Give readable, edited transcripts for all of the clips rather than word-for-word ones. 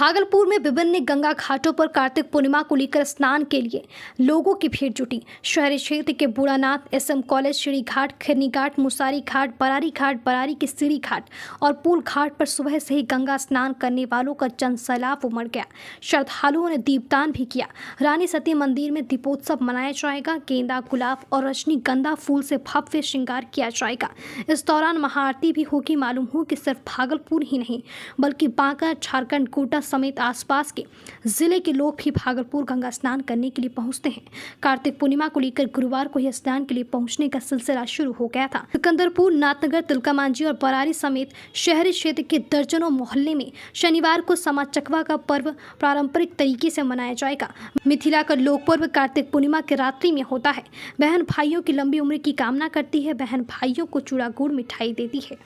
भागलपुर में विभिन्न गंगा घाटों पर कार्तिक पूर्णिमा को लेकर स्नान के लिए लोगों की भीड़ जुटी। शहरी क्षेत्र के बूढ़ानाथ, एसएम कॉलेज, श्री घाट, खिरनी घाट, मुसारी घाट, बरारी की सीढ़ी घाट और पुल घाट पर सुबह से ही गंगा स्नान करने वालों का जनसैलाब उमड़ गया। श्रद्धालुओं ने दीपदान भी किया। रानी सती मंदिर में दीपोत्सव मनाया जाएगा। गेंदा, गुलाब और रजनीगंधा फूल से भव्य श्रृंगार किया जाएगा। इस दौरान महाआरती भी होगी। मालूम हो कि सिर्फ भागलपुर ही नहीं बल्कि बांका, झारखंड, कोटा समेत आसपास के जिले के लोग भी भागलपुर गंगा स्नान करने के लिए पहुंचते हैं। कार्तिक पूर्णिमा को लेकर गुरुवार को यह स्नान के लिए पहुंचने का सिलसिला शुरू हो गया था। सिकंदरपुर, नाथनगर, तिलकामांझी और बरारी समेत शहरी क्षेत्र के दर्जनों मोहल्ले में शनिवार को समा चकवा का पर्व पारंपरिक तरीके से मनाया जाएगा। मिथिला का लोक पर्व कार्तिक पूर्णिमा के रात्रि में होता है। बहन भाइयों की लंबी उम्र की कामना करती है। बहन भाइयों को चूड़ा गुड़ मिठाई देती है।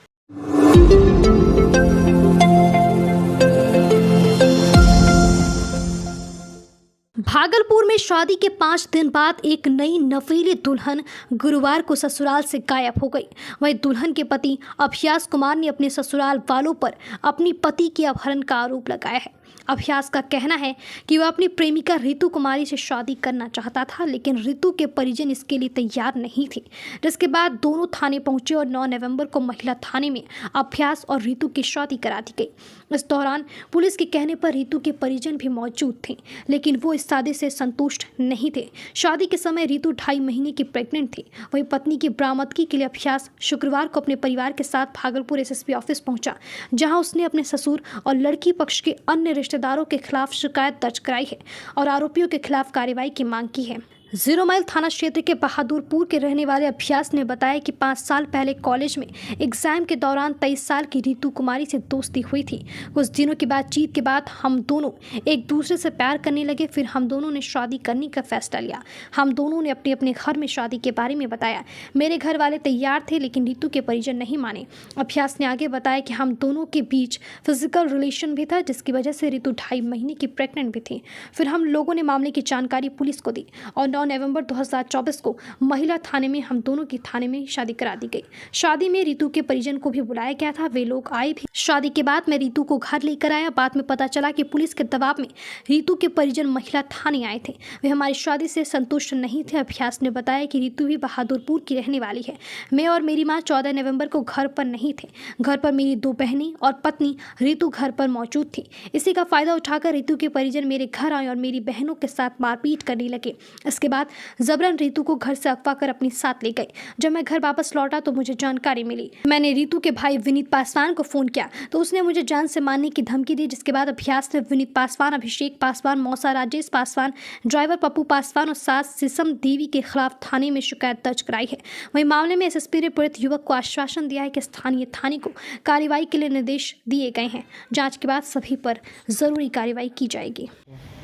भागलपुर में शादी के 5 दिन बाद एक नई नवीली दुल्हन गुरुवार को ससुराल से गायब हो गई। वहीं दुल्हन के पति अभ्यास कुमार ने अपने ससुराल वालों पर अपनी पति के अपहरण का आरोप लगाया है। अभ्यास का कहना है कि वह अपनी प्रेमिका रितु कुमारी से शादी करना चाहता था, लेकिन रितु के परिजन इसके लिए तैयार नहीं थे, जिसके बाद दोनों थाने पहुंचे और 9 नवंबर को महिला थाने में अभ्यास और रितु की शादी करा दी गई। इस दौरान पुलिस के कहने पर रितु के परिजन भी मौजूद थे, लेकिन वो इस शादी से संतुष्ट नहीं थे। शादी के समय रितु 2.5 महीने की प्रेग्नेंट थी। वहीं पत्नी की बरामदगी के लिए अभ्यास शुक्रवार को अपने परिवार के साथ भागलपुर एसएसपी ऑफिस पहुंचा, जहां उसने अपने ससुर और लड़की पक्ष के अन्य रिश्तेदारों के खिलाफ शिकायत दर्ज कराई है और आरोपियों के खिलाफ कार्रवाई की मांग की है। 0 माइल थाना क्षेत्र के बहादुरपुर के रहने वाले अभ्यास ने बताया कि 5 साल पहले कॉलेज में एग्जाम के दौरान 23 साल की रितु कुमारी से दोस्ती हुई थी। कुछ दिनों की बातचीत के बाद हम दोनों एक दूसरे से प्यार करने लगे। फिर हम दोनों ने शादी करने का फैसला लिया। हम दोनों ने अपने अपने घर में शादी के बारे में बताया। मेरे घर वाले तैयार थे, लेकिन रितु के परिजन नहीं माने। अभ्यास ने आगे बताया कि हम दोनों के बीच फिजिकल रिलेशन भी था, जिसकी वजह से रितु 2.5 महीने की प्रेग्नेंट भी थी। फिर हम लोगों ने मामले की जानकारी पुलिस को दी और 9 नवंबर 2024 को महिला थाने में हम दोनों की थाने में शादी करा दी गई। शादी में रितु के परिजन को भी बुलाया गया था। वे लोग आए भी। शादी के बाद मैं रितु को घर लेकर आया। बाद में पता चला कि पुलिस के दबाव में रितु के परिजन महिला थाने आए थे। वे हमारी शादी से संतुष्ट नहीं थे। अभ्यास ने बताया कि रितु भी बहादुरपुर की रहने वाली है। मैं और मेरी माँ 14 नवंबर को घर पर नहीं थे। घर पर मेरी 2 बहनें और पत्नी रितु घर पर मौजूद थी। इसी का फायदा उठाकर रितु के परिजन मेरे घर आए और मेरी बहनों के साथ मारपीट करने लगे। इसके बाद जबरन रितु को घर से अगवा कर अपने साथ ले गए। जब मैं घर वापस लौटा तो मुझे जानकारी मिली। मैंने रितु के भाई विनीत पासवान को फोन किया तो उसने मुझे जान से मारने की धमकी दी, जिसके बाद अभ्यास ने विनीत पासवान, अभिषेक पासवान, मौसा राजेश पासवान, ड्राइवर पप्पू पासवान और सास सिसम देवी के खिलाफ थाने में शिकायत दर्ज कराई है। वहीं मामले में एसएसपी ने पीड़ित युवक को आश्वासन दिया है कि स्थानीय थाने को कार्रवाई के लिए निर्देश दिए गए हैं। जाँच के बाद सभी पर जरूरी कार्रवाई की जाएगी।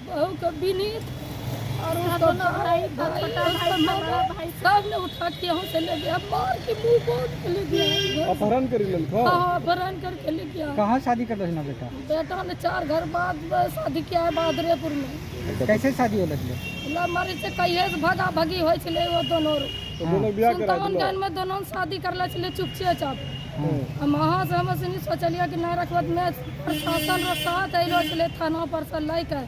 और उसको भाई सब ने उठा के यहाँ से ले गया, मार के मुंह बोल के ले गया। अपहरण कर लेल था? हाँ, अपहरण करके ले गया। कहाँ शादी कर रहे बेटा? बेटा ने 4 घर बाद शादी किया है बहादुरपुर में। कैसे शादी होल? मरी से कहिए भागा भगी हो चले वो दोनों। सुल्तानगंज में दोनों शादी करले चले चुपचाप। हम वहाँ से हम नहीं सोचलिए कि नहीं रखब में प्रशासन साथ अलो चले थाना पर से लेकर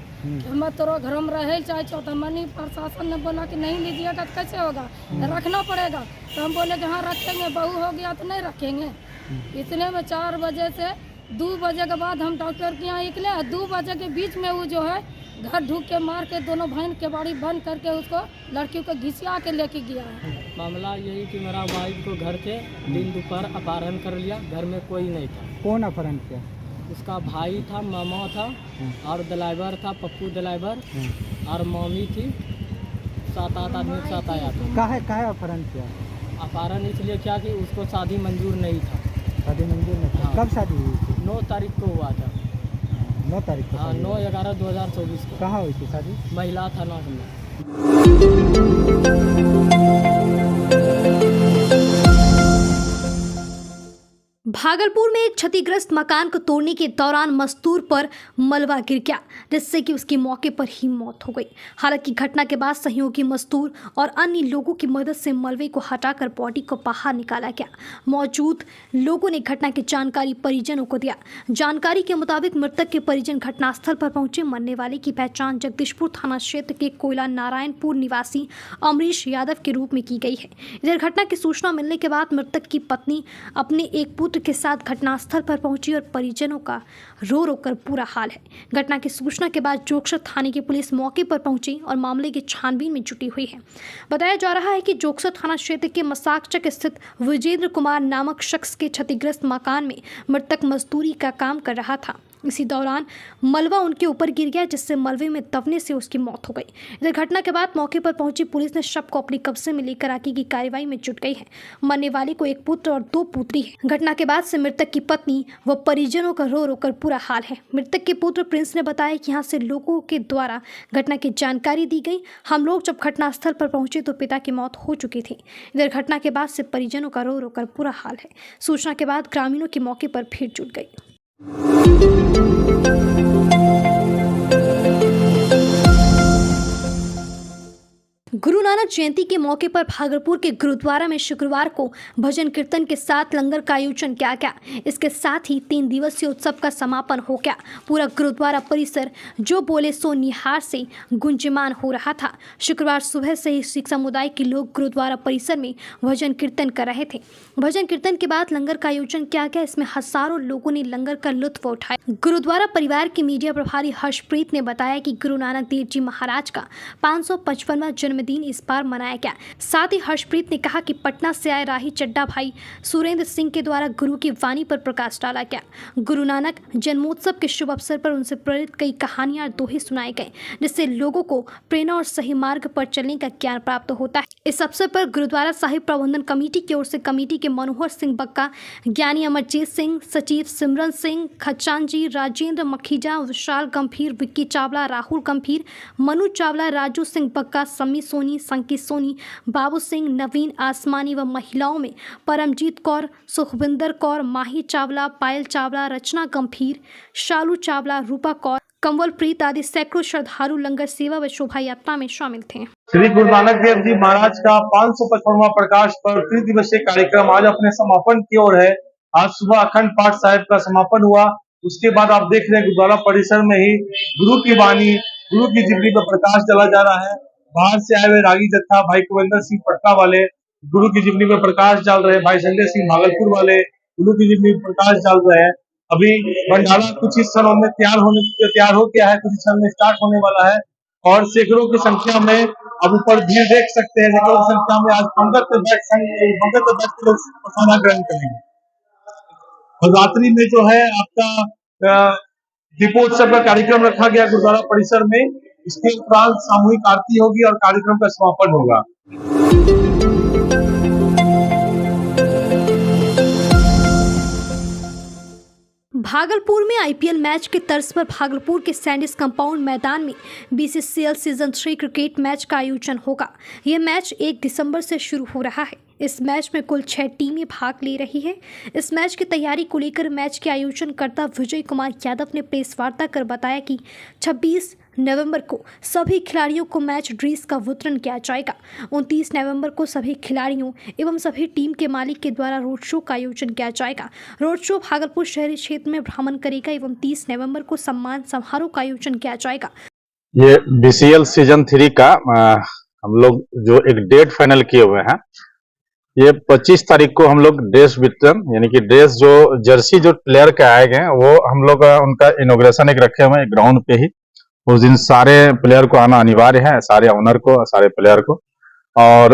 हम तोरो घर में रहे चाहे तो मनी प्रशासन ने बोला कि नहीं लीजिएगा तो कैसे होगा, रखना पड़ेगा। तो हम बोले कि हाँ रखेंगे, बहू हो गया तो नहीं रखेंगे। इतने में 4 बजे से 2 बजे के बाद हम डॉक्टर के यहाँ निकले। 2 बजे के बीच में वो जो है घर ढूक के मार के दोनों बहन के बाड़ी बंद करके उसको लड़की को घिसिया के लेके गया है। मामला यही कि मेरा वाइफ को घर के दिन दोपहर अपहरण कर लिया। घर में कोई नहीं था। कौन अपहरण किया? उसका भाई था, मामा था और ड्राइवर था पप्पू ड्राइवर और मम्मी थी। 7-8 आदमी के साथ आया था। काहे अपहरण किया? अपहरण इसलिए किया कि उसको शादी मंजूर नहीं था। शादी मंजूर नहीं था? कब शादी हुई थी? 9 तारीख को हुआ था। 9 तारीख को? हाँ, 9/11/2024 को। कहाँ हुई थी शादी? महिला थाना में। भागलपुर में एक क्षतिग्रस्त मकान को तोड़ने के दौरान मजदूर पर मलबा गिर गया, जिससे कि उसकी मौके पर ही मौत हो गई। हालांकि घटना के बाद सहयोगी मजदूर और अन्य लोगों की मदद से मलबे को हटाकर बॉडी को बाहर निकाला गया। मौजूद लोगों ने घटना की जानकारी परिजनों को दिया। जानकारी के मुताबिक मृतक के परिजन घटनास्थल पर पहुंचे। मरने वाले की पहचान जगदीशपुर थाना क्षेत्र के कोयला नारायणपुर निवासी अमरीश यादव के रूप में की गई है। इधर घटना की सूचना मिलने के बाद मृतक की पत्नी अपने एक पुत्र के साथ घटनास्थल पर पहुंची और परिजनों का रो रो कर बुरा हाल है। घटना की सूचना के बाद जोगसर थाने की पुलिस मौके पर पहुंची और मामले की छानबीन में जुटी हुई है। बताया जा रहा है कि जोगसर थाना क्षेत्र के मसाकचक स्थित विजेंद्र कुमार नामक शख्स के क्षतिग्रस्त मकान में मृतक मजदूरी का काम कर रहा था। इसी दौरान मलबा उनके ऊपर गिर गया, जिससे मलबे में दबने से उसकी मौत हो गई। इधर घटना के बाद मौके पर पहुंची पुलिस ने शव को अपने कब्जे में लेकर आगे की कार्रवाई में जुट गई है। मरने वाले को एक पुत्र और 2 पुत्री है। घटना के बाद से मृतक की पत्नी व परिजनों का रो रो कर बुरा हाल है। मृतक के पुत्र प्रिंस ने बताया कि यहाँ से लोगों के द्वारा घटना की जानकारी दी गई। हम लोग जब घटनास्थल पर पहुंचे तो पिता की मौत हो चुकी थी। इधर घटना के बाद से परिजनों का रो रो कर बुरा हाल है। सूचना के बाद ग्रामीणों की मौके पर भीड़ जुट गई। गुरु नानक जयंती के मौके पर भागलपुर के गुरुद्वारा में शुक्रवार को भजन कीर्तन के साथ लंगर का आयोजन किया गया। इसके साथ ही 3 दिवसीय उत्सव का समापन हो गया। पूरा गुरुद्वारा परिसर जो बोले सो निहार से गुंजयमान हो रहा था। शुक्रवार सुबह से ही सिख समुदाय के लोग गुरुद्वारा परिसर में भजन कीर्तन कर रहे थे। भजन कीर्तन के बाद लंगर का आयोजन किया गया। इसमें हजारों लोगों ने लंगर का लुत्फ उठाया। गुरुद्वारा परिवार के मीडिया प्रभारी हर्षप्रीत ने बताया कि गुरु नानक देव जी महाराज का 555वां जन्मदिन इस बार मनाया गया। साथ ही हर्षप्रीत ने कहा कि पटना से आए राही चड्डा भाई सुरेंद्र सिंह के द्वारा गुरु की वाणी पर प्रकाश डाला गया। गुरु नानक जन्मोत्सव के शुभ अवसर पर उनसे प्रेरित कई कहानियां और दोहे सुनाए गए, जिससे लोगों को प्रेरणा और सही मार्ग पर चलने का ज्ञान प्राप्त होता है। इस अवसर पर गुरुद्वारा साहिब प्रबंधन कमेटी की ओर से कमेटी के मनोहर सिंह बक्का, ज्ञानी अमरजीत सिंह, सचिव सिमरन सिंह, खच्चान जी, राजेंद्र मखीजा, विशाल गंभीर, विक्की चावला, राहुल गंभीर, मनु चावला, राजू सिंह बक्का, सम्मी सोनी, संकित सोनी, बाबू सिंह, नवीन आसमानी व महिलाओं में परमजीत कौर, सुखविंदर कौर, माही चावला, पायल चावला, रचना गंभीर, शालू चावला, रूपा कौर, कंवलप्रीत आदि सैकड़ों श्रद्धालु लंगर सेवा व शोभा यात्रा में शामिल थे। श्री गुरु नानक देव जी महाराज का 555वां प्रकाश पर्व 3 दिवसीय कार्यक्रम आज अपने समापन की ओर है। आज सुबह अखंड पाठ साहिब का समापन हुआ। उसके बाद आप देख रहे हैं गुरुद्वारा परिसर में ही गुरु की वाणी, गुरु की जीवनी पर प्रकाश डाला जा रहा है। बाहर से आए हुए रागी जत्था भाई कुविंदर सिंह पटना वाले गुरु की जीवनी में प्रकाश डाल रहे हैं। भाई संजय सिंह भागलपुर वाले गुरु की जीवनी में प्रकाश डाल रहे हैं। अभी भंडारा कुछ ही क्षणों में तैयार हो गया है, कुछ क्षण में स्टार्ट होने वाला है और सैकड़ों की संख्या में अब ऊपर भीड़ देख सकते हैं। सैकड़ों की संख्या में आज पंगत बैठ के लोग प्रसाद ग्रहण करेंगे। और रात्रि में जो है आपका दीपोत्सव का कार्यक्रम रखा गया गुरुद्वारा परिसर में। इसके उपरांत सामूहिक आरती होगी और कार्यक्रम का समापन होगा। भागलपुर में आईपीएल मैच के तर्ज पर भागलपुर के सैंडिस कंपाउंड मैदान में बीसीसीएल सीजन 3 क्रिकेट मैच का आयोजन होगा। यह मैच 1 दिसंबर से शुरू हो रहा है। इस मैच में कुल 6 टीमें भाग ले रही है। इस मैच की तैयारी को लेकर मैच के आयोजनकर्ता विजय कुमार यादव ने प्रेस वार्ता कर बताया कि 26 नवंबर को सभी खिलाड़ियों को मैच ड्रेस का वितरण किया जाएगा। 29 नवंबर को सभी खिलाड़ियों एवं सभी टीम के मालिक के द्वारा रोड शो का आयोजन किया जाएगा। रोड शो भागलपुर शहरी क्षेत्र में भ्रमण करेगा एवं 30 नवंबर को सम्मान समारोह का आयोजन किया जाएगा। ये बीसीएल सीजन 3 का हम लोग जो एक डेट फाइनल किए हुए हैं, ये 25 तारीख को हम लोग ड्रेस वितरण यानी कि ड्रेस जो जर्सी जो प्लेयर के आए गए वो हम लोग उनका इनॉग्रेशन एक रखे हुए हैं ग्राउंड पे ही। उस दिन सारे प्लेयर को आना अनिवार्य है, सारे ओनर को, सारे प्लेयर को। और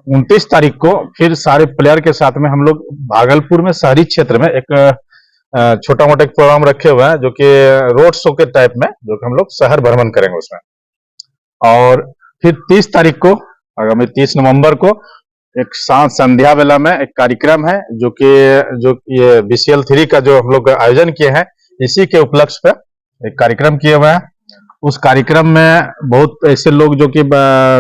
29 तारीख को फिर सारे प्लेयर के साथ में हम लोग भागलपुर में शहरी क्षेत्र में एक छोटा मोटा एक प्रोग्राम रखे हुए हैं जो कि रोड शो के टाइप में, जो कि हम लोग शहर भ्रमण करेंगे उसमें। और फिर 30 तारीख को आगामी 30 नवंबर को एक सांझ संध्या वेला में एक कार्यक्रम है जो ये बीसीएल 3 का जो हम लोग आयोजन किए हैं, इसी के उपलक्ष्य पे एक कार्यक्रम किए हुए हैं। उस कार्यक्रम में बहुत ऐसे लोग जो कि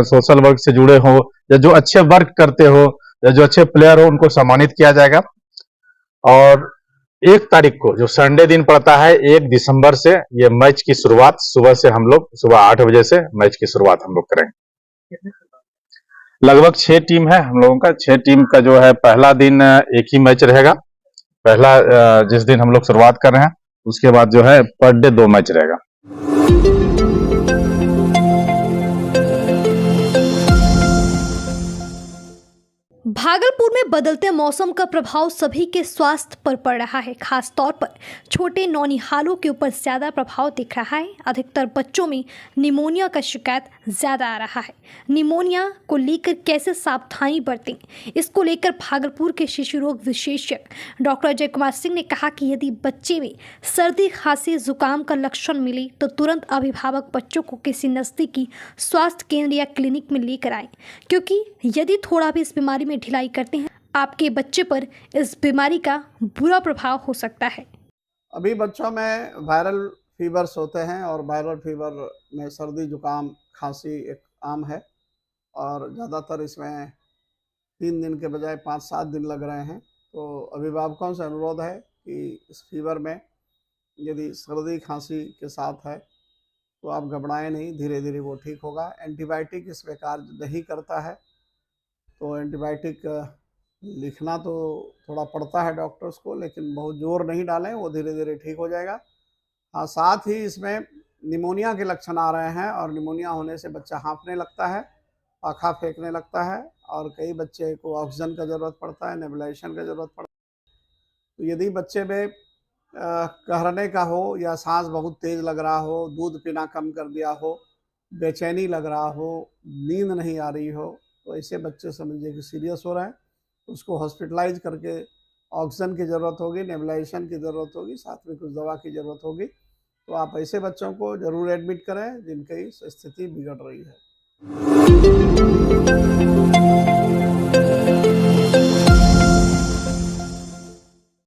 सोशल वर्क से जुड़े हो या जो अच्छे वर्क करते हो या जो अच्छे प्लेयर हो, उनको सम्मानित किया जाएगा। और 1 तारीख को जो संडे दिन पड़ता है 1 दिसंबर से ये मैच की शुरुआत सुबह से हम लोग सुबह 8 बजे से मैच की शुरुआत हम लोग करेंगे। लगभग 6 टीम है हम लोगों का। 6 टीम का जो है पहला दिन एक ही मैच रहेगा। पहला जिस दिन हम लोग शुरुआत कर रहे हैं उसके बाद जो है पर डे 2 मैच रहेगा। भागलपुर में बदलते मौसम का प्रभाव सभी के स्वास्थ्य पर पड़ रहा है। खास तौर पर छोटे नौनिहालों के ऊपर ज़्यादा प्रभाव दिख रहा है। अधिकतर बच्चों में निमोनिया का शिकायत ज़्यादा आ रहा है। निमोनिया को लेकर कैसे सावधानी बरतें, इसको लेकर भागलपुर के शिशु रोग विशेषज्ञ डॉक्टर अजय कुमार सिंह ने कहा कि यदि बच्चे में सर्दी, खांसी, जुकाम का लक्षण मिले तो तुरंत अभिभावक बच्चों को किसी नज़दीकी स्वास्थ्य केंद्र या क्लिनिक में लेकर आए, क्योंकि यदि थोड़ा भी इस बीमारी में ढिलाई करते हैं आपके बच्चे पर इस बीमारी का बुरा प्रभाव हो सकता है। अभी बच्चों में वायरल फीवर्स होते हैं और वायरल फीवर में सर्दी, जुकाम, खांसी एक आम है और ज़्यादातर इसमें 3 दिन के बजाय 5-7 दिन लग रहे हैं। तो अभिभावकों से अनुरोध है कि इस फीवर में यदि सर्दी, खांसी के साथ है तो आप घबराएं नहीं, धीरे धीरे वो ठीक होगा। एंटीबायोटिक इसमें कार्य नहीं करता है, तो एंटीबायोटिक लिखना तो थोड़ा पड़ता है डॉक्टर्स को, लेकिन बहुत जोर नहीं डालें, वो धीरे धीरे ठीक हो जाएगा। हाँ, साथ ही इसमें निमोनिया के लक्षण आ रहे हैं और निमोनिया होने से बच्चा हाँफने लगता है, पाखा फेंकने लगता है और कई बच्चे को ऑक्सीजन का ज़रूरत पड़ता है, नेबुलाइजेशन का ज़रूरत पड़ता है। तो यदि बच्चे में कहरने का हो या सांस बहुत तेज़ लग रहा हो, दूध पीना कम कर दिया हो, बेचैनी लग रहा हो, नींद नहीं आ रही हो, तो ऐसे बच्चे समझिए कि सीरियस हो रहे हैं, उसको हॉस्पिटलाइज करके ऑक्सीजन की ज़रूरत होगी, नेबुलाइजेशन की ज़रूरत होगी, साथ में कुछ दवा की ज़रूरत होगी। तो आप ऐसे बच्चों को ज़रूर एडमिट करें जिनकी स्थिति बिगड़ रही है।